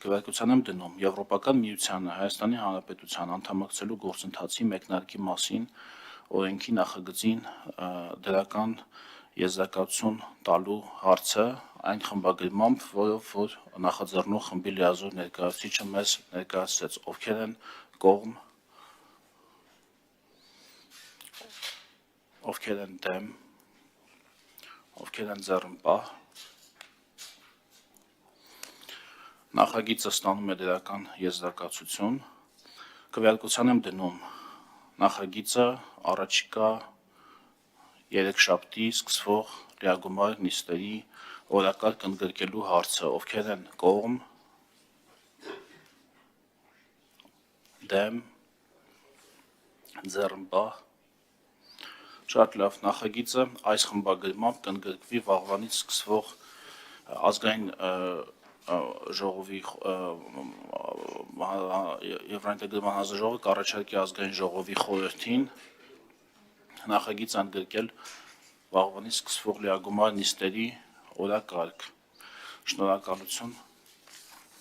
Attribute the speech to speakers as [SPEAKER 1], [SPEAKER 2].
[SPEAKER 1] Քվեարկության եմ դնում Եվրոպական միությանը Հայաստանի Հանրապետության անդամակցելու գործընթացի մեկնարկի մասին օրենքի նախագծին դրական եզրակացություն տալու հարցը այն խմբագրմամբ, որով որ նախաձեռնող խմբի լիազոր ներկայացուցիչը մեզ ներկայացրեց, ովքեր են կողմ, ովքեր են դեմ, ովքեր են ձեռնպահ։ Նախագիծը ստանում է դրական եզրակացություն, քվեարկության եմ դնում նախագիծը առաջիկա 3 շաբթի սկսվող լիագումար նիստերի օրակարգ ընդգրկելու հարցը, ովքեր են կողմ, դեմ, ձեռնպահ։ Շատ լավ, նախագիծը այս խմբագրմամբ կընդգրկվի վաղվանից սկսվող ազգային ժողովի Եվրոինտեգրման հանձնաժողովը կառաջարկի ազգային ժողովի խորհրդին նախագիծ ընդգրկել վաղվանից սկսվող լիագումար նիստերի օրակարգ։ Շնորհակալություն։